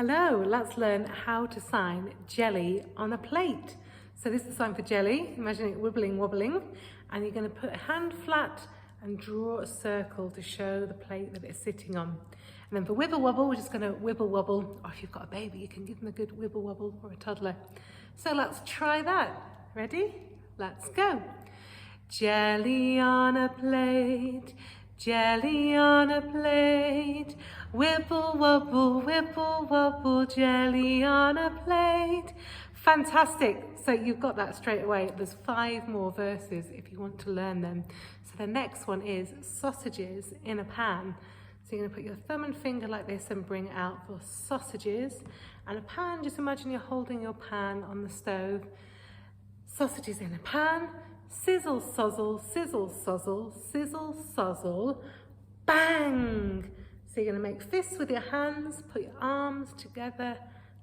Hello, let's learn how to sign jelly on a plate. So this is the sign for jelly. Imagine it wibbling, wobbling. And you're going to put a hand flat and draw a circle to show the plate that it's sitting on. And then for wibble wobble, we're just going to wibble wobble. Or if you've got a baby, you can give them a good wibble wobble, or a toddler. So let's try that. Ready? Let's go. Jelly on a plate, jelly on a plate, wibble wobble, jelly on a plate. Fantastic. So you've got that straight away. There's 5 more verses if you want to learn them. So the next one is sausages in a pan. So you're going to put your thumb and finger like this and bring it out for sausages. And a pan, just imagine you're holding your pan on the stove. Sausages in a pan. Sizzle, sozzle, sizzle, sozzle, sizzle, sozzle, bang! So you're going to make fists with your hands, put your arms together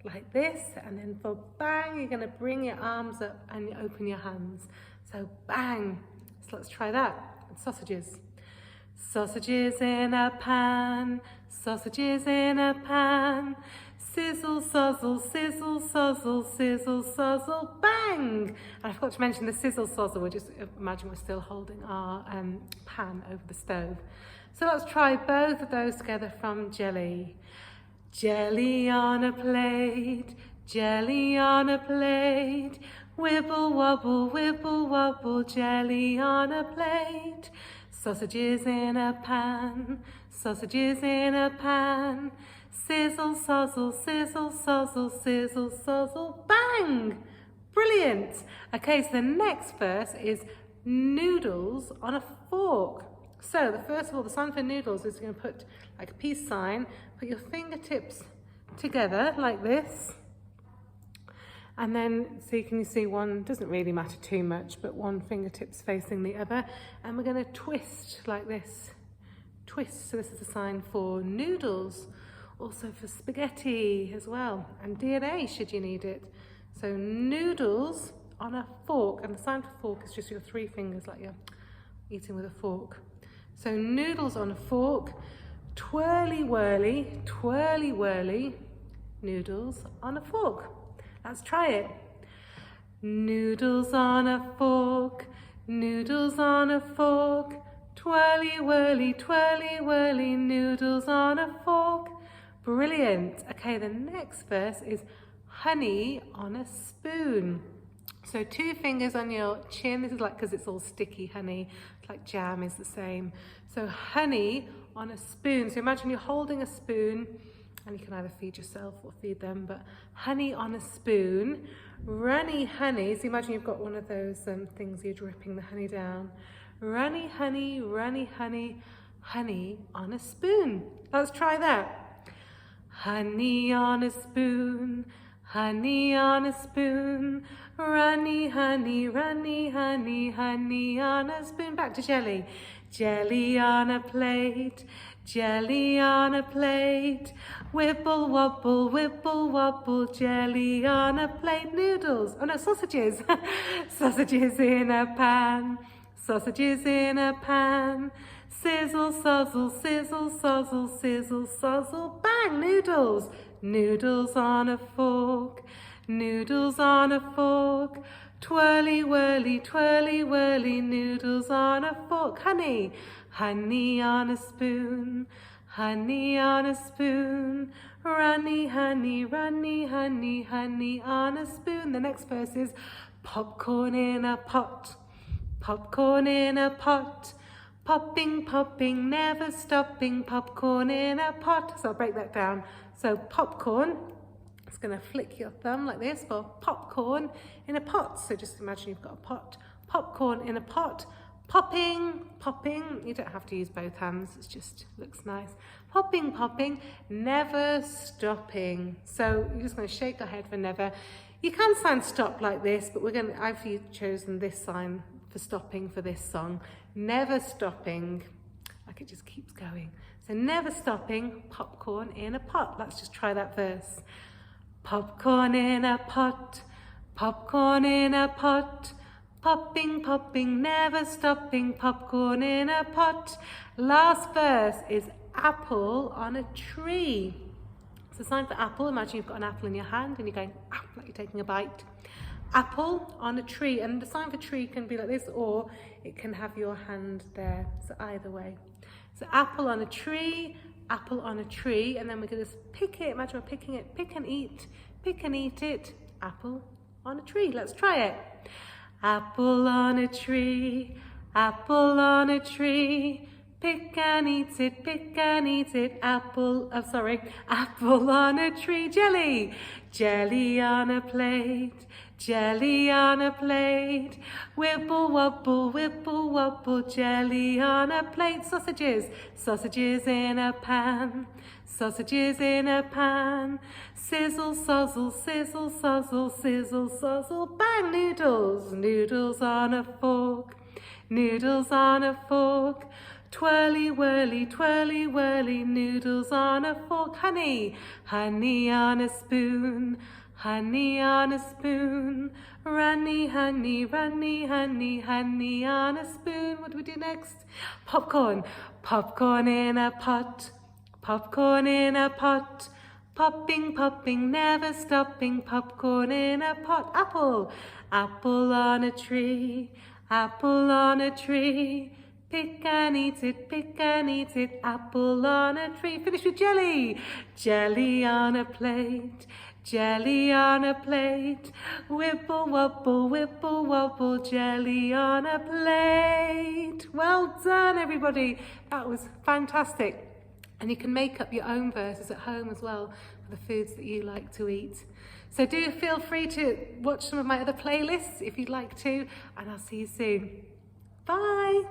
like this, and then for bang, you're going to bring your arms up and you open your hands. So bang! So let's try that. Sausages. Sausages in a pan, sausages in a pan, sizzle, sozzle, sizzle, sozzle, sizzle, sozzle, bang! And I forgot to mention the sizzle, sozzle. We just imagine we're still holding our pan over the stove. So let's try both of those together from jelly. Jelly on a plate, jelly on a plate, wibble wobble, jelly on a plate. Sausages in a pan, sausages in a pan, sizzle, sozzle, sizzle, sozzle, sizzle, sozzle, bang! Brilliant! Okay, so the next verse is noodles on a fork. So first of all, the sign for noodles is you're going to put like a peace sign, put your fingertips together like this. And then, so can you see one, doesn't really matter too much, but one fingertip's facing the other. And we're going to twist like this. Twist, so this is a sign for noodles. Also for spaghetti as well. And DNA, should you need it. So noodles on a fork. And the sign for fork is just your 3 fingers, like you're eating with a fork. So noodles on a fork. Twirly whirly, noodles on a fork. Let's try it. Noodles on a fork, noodles on a fork, twirly whirly, noodles on a fork. Brilliant. Okay, the next verse is honey on a spoon. So 2 fingers on your chin. This is like, because it's all sticky honey, it's like jam is the same. So honey on a spoon. So imagine you're holding a spoon, and you can either feed yourself or feed them, but honey on a spoon, runny honey. So imagine you've got one of those things you're dripping the honey down. Runny honey, honey on a spoon. Let's try that. Honey on a spoon, honey on a spoon, runny honey, honey on a spoon. Back to jelly. Jelly on a plate, jelly on a plate, wibble wobble, jelly on a plate. Noodles, oh no, sausages. Sausages in a pan, sausages in a pan, sizzle, sozzle, sizzle, sozzle, sizzle, sozzle, bang! Noodles. Noodles on a fork, noodles on a fork, twirly whirly, noodles on a fork. Honey, honey on a spoon, honey on a spoon, runny honey, honey on a spoon. The next verse is popcorn in a pot, popcorn in a pot, popping, never stopping, popcorn in a pot. So I'll break that down. So popcorn, it's going to flick your thumb like this for popcorn in a pot. So just imagine you've got a pot, popcorn in a pot, popping. You don't have to use both hands, it just looks nice. Popping, never stopping. So you're just going to shake your head for never. You can sign stop like this, but I've chosen this sign for stopping for this song. Never stopping, like it just keeps going. So never stopping, popcorn in a pot. Let's just try that verse. Popcorn in a pot, popcorn in a pot, popping, never stopping, popcorn in a pot. Last verse is apple on a tree. So sign for apple. Imagine you've got an apple in your hand and you're going, ah, like you're taking a bite. Apple on a tree, and the sign for tree can be like this, or it can have your hand there, so either way. So apple on a tree, apple on a tree, and then we're going to pick it. Imagine we're picking it, pick and eat it. Apple on a tree. Let's try it. Apple on a tree, apple on a tree. Pick and eat it, apple on a tree, jelly, jelly on a plate, jelly on a plate, wibble wobble, jelly on a plate, sausages, sausages in a pan, sausages in a pan, sizzle, sozzle, sizzle, sozzle, sizzle, sozzle, bang, noodles, noodles on a fork, noodles on a fork, twirly whirly, noodles on a fork, honey, honey on a spoon, honey on a spoon, runny, honey, honey on a spoon. What do we do next? Popcorn, popcorn in a pot, popcorn in a pot, popping, never stopping, popcorn in a pot. Apple, apple on a tree, apple on a tree. Pick and eat it, apple on a tree. Finish with jelly, jelly on a plate, jelly on a plate. Wibble wobble, jelly on a plate. Well done, everybody. That was fantastic. And you can make up your own verses at home as well for the foods that you like to eat. So do feel free to watch some of my other playlists if you'd like to, and I'll see you soon. Bye.